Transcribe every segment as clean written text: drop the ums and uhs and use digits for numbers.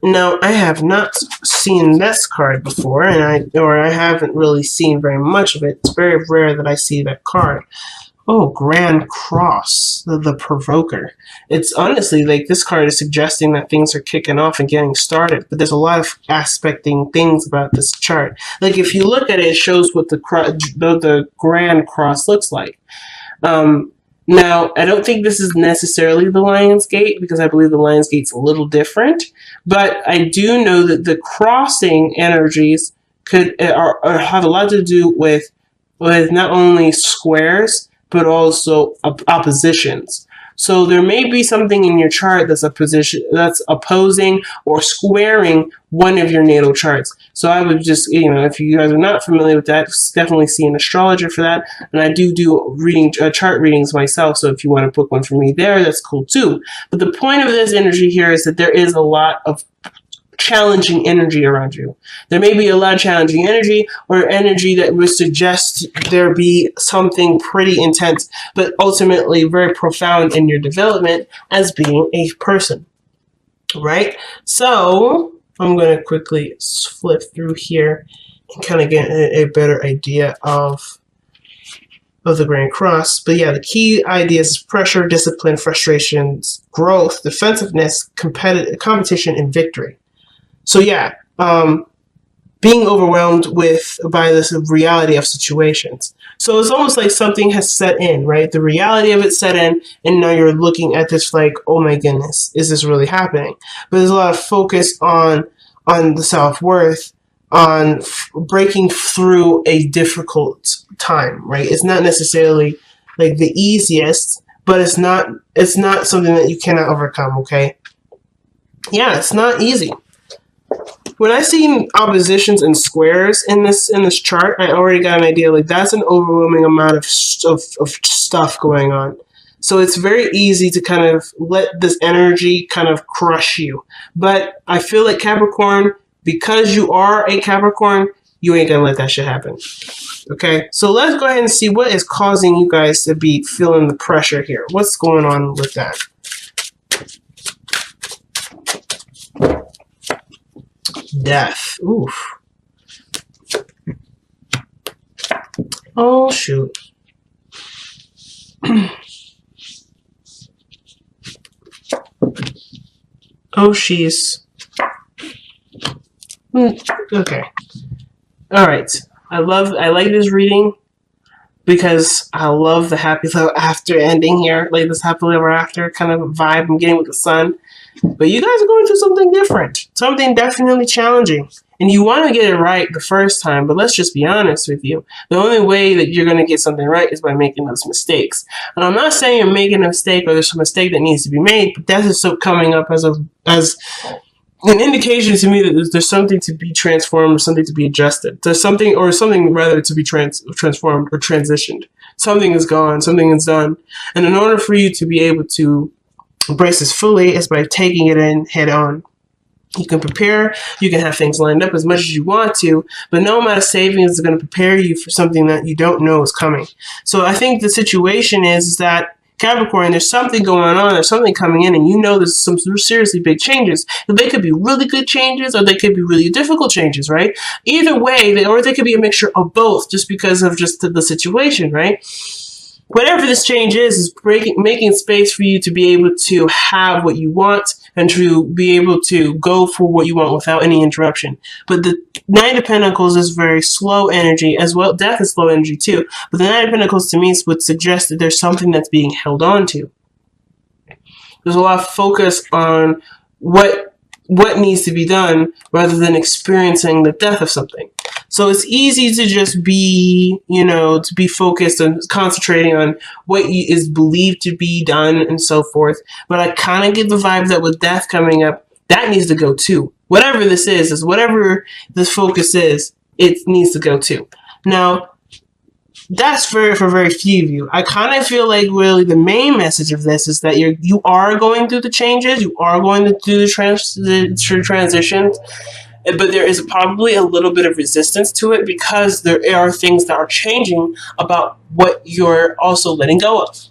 Now, I have not seen this card before, and I haven't really seen very much of it. It's very rare that I see that card. Oh, Grand Cross, the Provoker. It's honestly like this card is suggesting that things are kicking off and getting started, but there's a lot of aspecting things about this chart. Like if you look at it, it shows what the Grand Cross looks like. Now, I don't think this is necessarily the Lion's Gate because I believe the Lion's Gate's a little different, but I do know that the crossing energies could have a lot to do with not only squares but also oppositions. So there may be something in your chart that's opposing or squaring one of your natal charts. So I would just, if you guys are not familiar with that, definitely see an astrologer for that. And I do chart readings myself. So if you want to book one for me there, that's cool too. But the point of this energy here is that there is a lot of challenging energy around you. There may be a lot of challenging energy or energy that would suggest there be something pretty intense, but ultimately very profound in your development as being a person, right? So I'm going to quickly flip through here and kind of get a better idea of the Grand Cross. But yeah, the key ideas is pressure, discipline, frustrations, growth, defensiveness, competition, and victory. So yeah, being overwhelmed by this reality of situations. So it's almost like something has set in, right? The reality of it set in, and now you're looking at this like, oh my goodness, is this really happening? But there's a lot of focus on the self-worth, on breaking through a difficult time, right? It's not necessarily like the easiest, but it's not something that you cannot overcome, okay? Yeah, it's not easy. When I see oppositions and squares in this chart, I already got an idea. Like that's an overwhelming amount of stuff going on. So it's very easy to kind of let this energy kind of crush you. But I feel like Capricorn, because you are a Capricorn, you ain't gonna let that shit happen. Okay, so let's go ahead and see what is causing you guys to be feeling the pressure here. What's going on with that? Death. Oof. Oh, shoot. Oh, she's... Okay. Alright. I like this reading because I love the happy ever after ending here. Like this happily ever after kind of vibe I'm getting with the sun. But you guys are going through something different. Something definitely challenging. And you want to get it right the first time, but let's just be honest with you. The only way that you're going to get something right is by making those mistakes. And I'm not saying you're making a mistake or there's a mistake that needs to be made, but that is so coming up as an indication to me that there's something to be transformed or something to be adjusted. There's something rather to be transformed or transitioned. Something is gone, something is done. And in order for you to be able to embrace this fully is by taking it in head on. You can prepare, you can have things lined up as much as you want to, but no amount of savings is going to prepare you for something that you don't know is coming. So I think the situation is that Capricorn, there's something going on, there's something coming in, and you know there's some seriously big changes. They could be really good changes, or they could be really difficult changes, right? Either way, or they could be a mixture of both, just because of just the situation, right? Whatever this change is making space for you to be able to have what you want and to be able to go for what you want without any interruption. But the Knight of Pentacles is very slow energy as well. Death is slow energy too. But the Knight of Pentacles to me would suggest that there's something that's being held on to. There's a lot of focus on what needs to be done rather than experiencing the death of something. So it's easy to just be, to be focused on concentrating on what is believed to be done and so forth. But I kind of get the vibe that with death coming up, that needs to go too. Whatever this is whatever this focus is, it needs to go too. Now, that's for very few of you. I kind of feel like really the main message of this is that you are going through the changes, you are going to do the transitions, but there is probably a little bit of resistance to it because there are things that are changing about what you're also letting go of.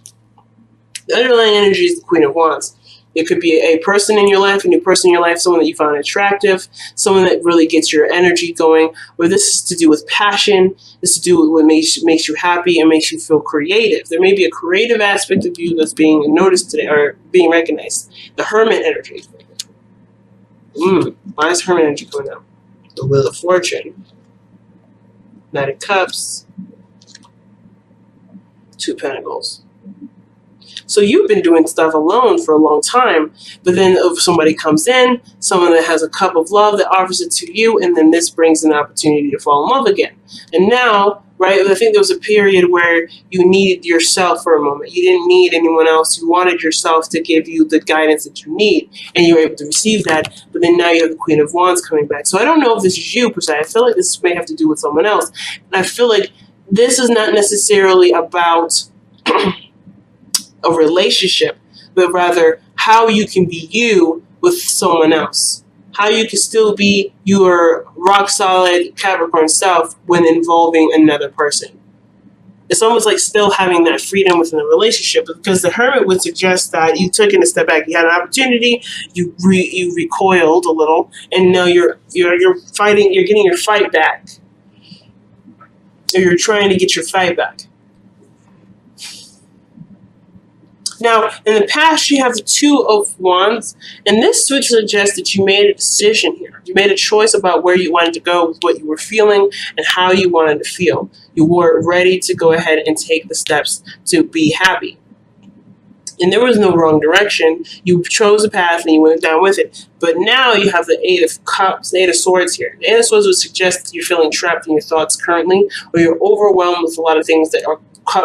The underlying energy is the Queen of Wands. It could be a person in your life, a new person in your life, someone that you find attractive, someone that really gets your energy going, or this is to do with passion, this is to do with what makes you happy and makes you feel creative. There may be a creative aspect of you that's being noticed today or being recognized. The Hermit energy. Why is Hermit energy coming out? The Wheel of Fortune. Knight of Cups. Two Pentacles. So you've been doing stuff alone for a long time, but then if somebody comes in, someone that has a cup of love that offers it to you, and then this brings an opportunity to fall in love again. And now, right, I think there was a period where you needed yourself for a moment. You didn't need anyone else. You wanted yourself to give you the guidance that you need, and you were able to receive that, but then now you have the Queen of Wands coming back. So I don't know if this is you per se. I feel like this may have to do with someone else. And I feel like this is not necessarily about a relationship, but rather how you can be you with someone else. How you can still be your rock solid Capricorn self when involving another person. It's almost like still having that freedom within the relationship, because the Hermit would suggest that you took a step back. You had an opportunity, you recoiled a little, and now you're fighting. You're getting your fight back, or you're trying to get your fight back. Now, in the past, you have the Two of Wands, and this switch suggests that you made a decision here. You made a choice about where you wanted to go with what you were feeling and how you wanted to feel. You were ready to go ahead and take the steps to be happy. And there was no wrong direction. You chose a path and you went down with it. But now you have the Eight of Cups, the Eight of Swords here. The Eight of Swords would suggest that you're feeling trapped in your thoughts currently, or you're overwhelmed with a lot of things that are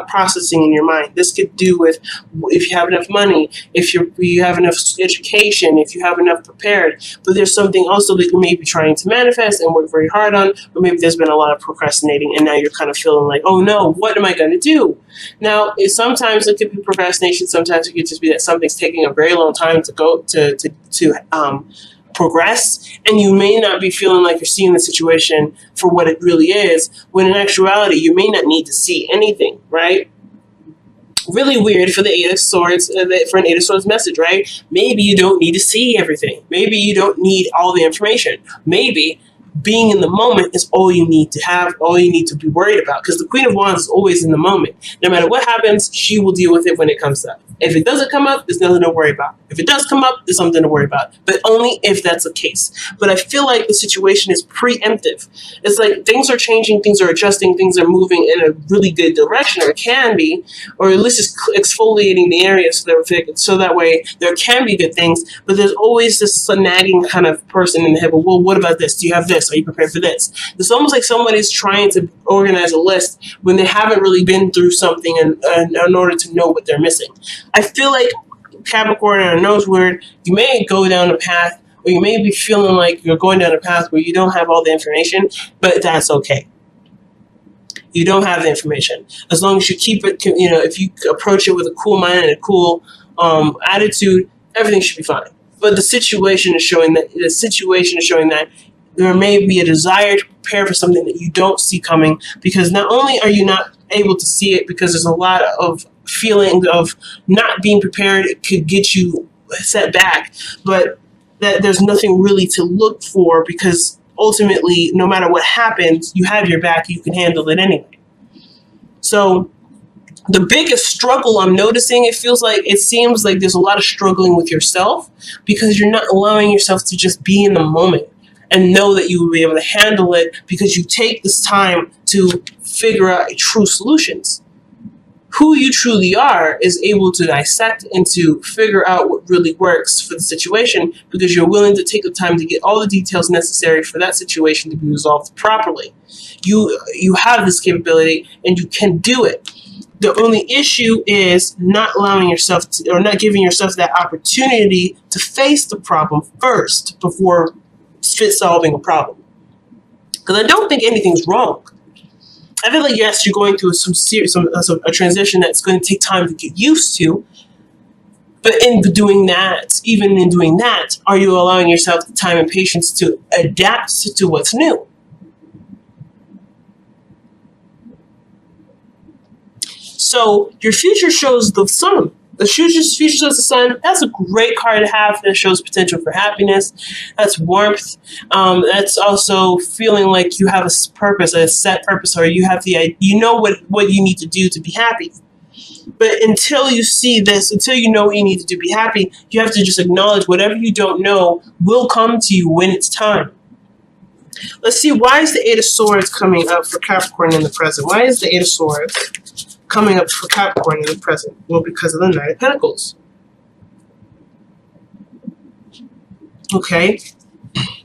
processing in your mind. This could do with if you have enough money, if you have enough education, if you have enough prepared. But there's something also that you may be trying to manifest and work very hard on, or maybe there's been a lot of procrastinating and now you're kind of feeling like, oh no, what am I going to do? Now, sometimes it could be procrastination. Sometimes it could just be that something's taking a very long time to go to progress, and you may not be feeling like you're seeing the situation for what it really is, when in actuality you may not need to see anything, right? Really weird for the Eight of Swords, for an Eight of Swords message, right? Maybe you don't need to see everything. Maybe you don't need all the information. Maybe being in the moment is all you need to have, all you need to be worried about, because the Queen of Wands is always in the moment. No matter what happens, she will deal with it when it comes up. If it doesn't come up, there's nothing to worry about. If it does come up, there's something to worry about, but only if that's the case. But I feel like the situation is preemptive. It's like things are changing, things are adjusting, things are moving in a really good direction, or it can be, or at least it's exfoliating the area so that way there can be good things, but there's always this nagging kind of person in the head, well, what about this? Do you have this? Are you prepared for this? It's almost like somebody's trying to organize a list when they haven't really been through something in order to know what they're missing. I feel like Capricorn, and I know it's weird, you may go down a path, or you may be feeling like you're going down a path where you don't have all the information, but that's okay. You don't have the information. As long as you keep it, if you approach it with a cool mind and a cool attitude, everything should be fine. But the situation is showing that there may be a desire to prepare for something that you don't see coming, because not only are you not able to see it because there's a lot of feeling of not being prepared, it could get you set back, but that there's nothing really to look for, because ultimately, no matter what happens, you have your back, you can handle it anyway. So the biggest struggle I'm noticing, it seems like there's a lot of struggling with yourself, because you're not allowing yourself to just be in the moment and know that you will be able to handle it, because you take this time to figure out true solutions. Who you truly are is able to dissect and to figure out what really works for the situation, because you're willing to take the time to get all the details necessary for that situation to be resolved properly. You have this capability and you can do it. The only issue is not allowing yourself to, or not giving yourself that opportunity to face the problem first before solving a problem. Because I don't think anything's wrong. I feel like, yes, you're going through a transition that's going to take time to get used to. But even in doing that, are you allowing yourself the time and patience to adapt to what's new? So your future shows the sun. The future shows the sun. That's a great card to have. That shows potential for happiness. That's warmth. That's also feeling like you have a purpose, a set purpose, or you have you know what you need to do to be happy. But until you see this, until you know what you need to do to be happy, you have to just acknowledge whatever you don't know will come to you when it's time. Let's see, why is the Eight of Swords coming up for Capricorn in the present? Why is the Eight of Swords coming up for Capricorn in the present? Well, because of the Knight of Pentacles. Okay,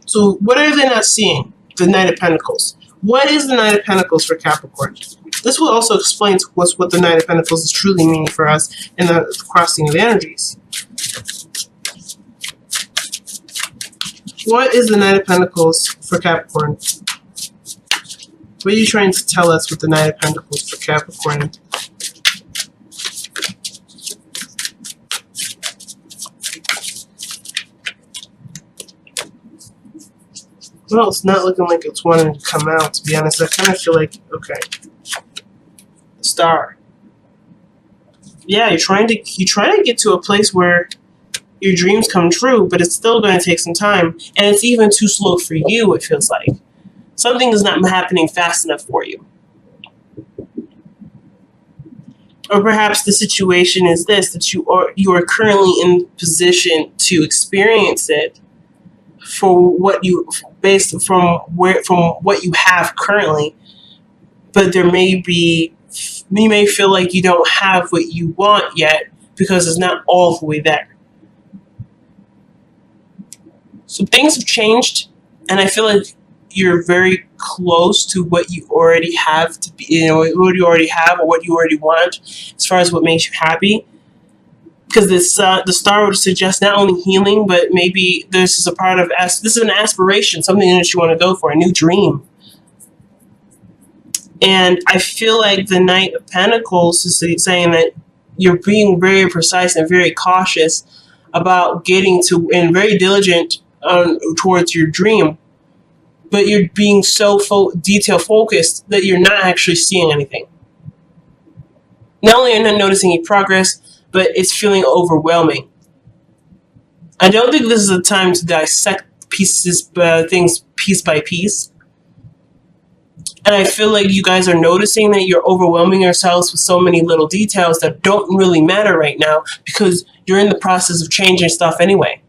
so what are they not seeing? The Knight of Pentacles. What is the Knight of Pentacles for Capricorn? This will also explain what the Knight of Pentacles is truly meaning for us in the crossing of energies. What is the Knight of Pentacles for Capricorn? What are you trying to tell us with the Knight of Pentacles for Capricorn? Well, it's not looking like it's wanting to come out, to be honest. I kind of feel like, okay. Star. Yeah, you're trying to get to a place where your dreams come true, but it's still going to take some time, and it's even too slow for you, it feels like. Something is not happening fast enough for you. Or perhaps the situation is this, that you are currently in position to experience it for what you based from what you have currently, but there may be, you may feel like you don't have what you want yet because it's not all the way there. So things have changed, and I feel like you're very close to what you already have to be, what you already have or what you already want as far as what makes you happy. Because the star would suggest not only healing, but maybe this is a part of, this is an aspiration, something that you want to go for, a new dream. And I feel like the Knight of Pentacles is saying that you're being very precise and very cautious about getting to, and very diligent towards your dream. But you're being so detail focused that you're not actually seeing anything. Not only are you not noticing any progress, but it's feeling overwhelming. I don't think this is a time to dissect things piece by piece. And I feel like you guys are noticing that you're overwhelming yourselves with so many little details that don't really matter right now because you're in the process of changing stuff anyway.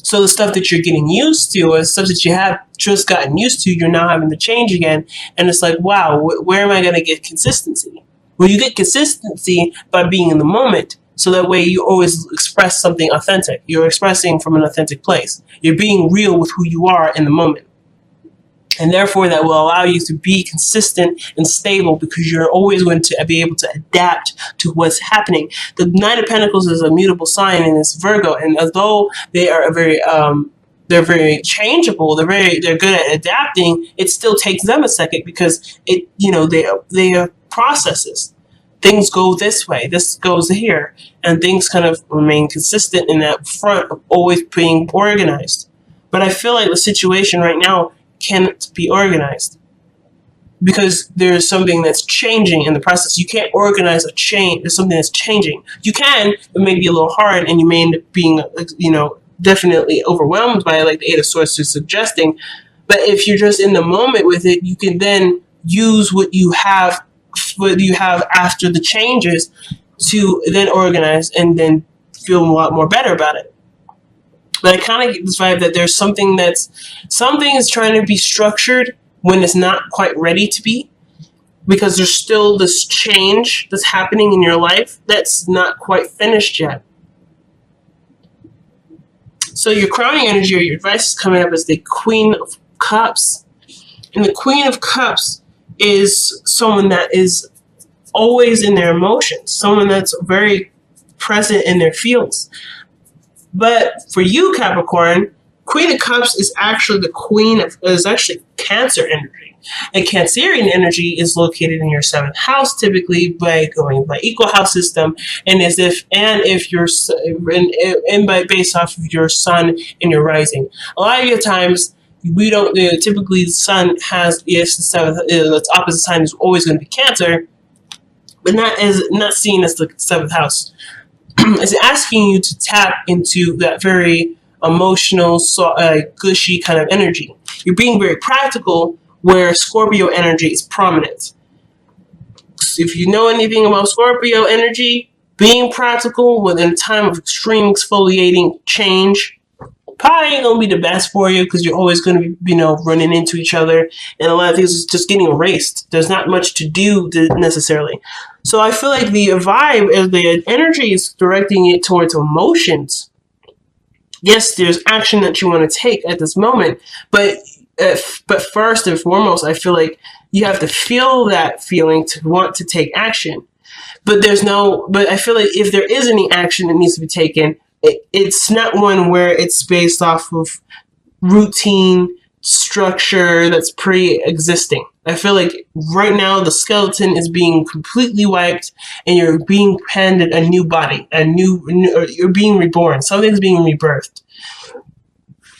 So the stuff that you're getting used to, or stuff that you have just gotten used to, you're now having to change again. And it's like, wow, where am I going to get consistency? Well, you get consistency by being in the moment. So that way you always express something authentic. You're expressing from an authentic place. You're being real with who you are in the moment. And therefore that will allow you to be consistent and stable because you're always going to be able to adapt to what's happening. The Knight of Pentacles is a mutable sign and it's Virgo. And although they are they're very changeable, they're good at adapting, it still takes them a second because they are processes. Things go this way, this goes here, and things kind of remain consistent in that front of always being organized. But I feel like the situation right now can't be organized because there's something that's changing in the process. You can't organize a change. There's something that's changing. You can, it may be a little hard, and you may end up being, definitely overwhelmed by it, like the Eight of Swords is suggesting. But if you're just in the moment with it, you can then use what you have after the changes to then organize and then feel a lot more better about it. But I kind of get this vibe that there's something is trying to be structured when it's not quite ready to be, because there's still this change that's happening in your life that's not quite finished yet. So your crowning energy or your advice is coming up as the Queen of Cups. And the Queen of Cups is someone that is always in their emotions, someone that's very present in their feels. But for you, Capricorn, Queen of Cups is actually is actually Cancer energy. And Cancerian energy is located in your 7th house, typically by going by equal house system, and based off of your sun and your rising. A lot of your times we don't typically the sun has the 7th, its opposite sign is always going to be Cancer, but not seen as the 7th house. is asking you to tap into that very emotional, gushy kind of energy. You're being very practical, where Scorpio energy is prominent. If you know anything about Scorpio energy, being practical within a time of extreme exfoliating change probably ain't gonna be the best for you, because you're always gonna be, running into each other, and a lot of things is just getting erased. There's not much to do necessarily. So I feel like the vibe is the energy is directing it towards emotions. Yes, there's action that you want to take at this moment, but first and foremost, I feel like you have to feel that feeling to want to take action. But I feel like if there is any action that needs to be taken, it's not one where it's based off of routine structure that's pre-existing. I feel like right now the skeleton is being completely wiped, and you're being handed a new body, you're being reborn. Something's being rebirthed.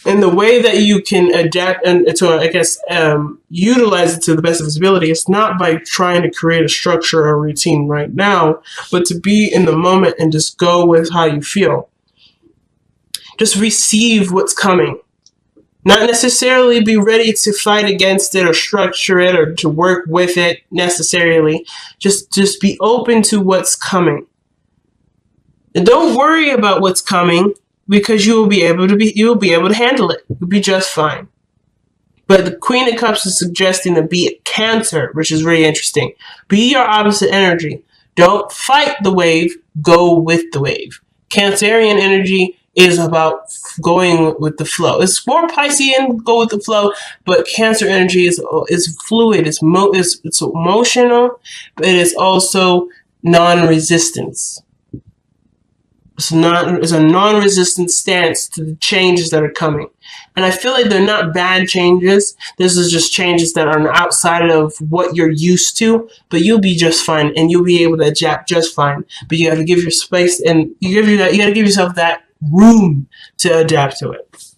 And the way that you can adapt and to, utilize it to the best of its ability is not by trying to create a structure or routine right now, but to be in the moment and just go with how you feel. Just receive what's coming. Not necessarily be ready to fight against it or structure it or to work with it necessarily. Just be open to what's coming. And don't worry about what's coming, because you will be able to handle it. You'll be just fine. But the Queen of Cups is suggesting to be a Cancer, which is really interesting. Be your opposite energy. Don't fight the wave, go with the wave. Cancerian energy is about going with the flow. It's more Piscean, go with the flow, but Cancer energy is fluid, it's emotional, but it is also non-resistance. It's a non-resistant stance to the changes that are coming. And I feel like they're not bad changes. This is just changes that are outside of what you're used to, but you'll be just fine, and you'll be able to adapt just fine. But you have to give your space, and you got to give yourself that room to adapt to it.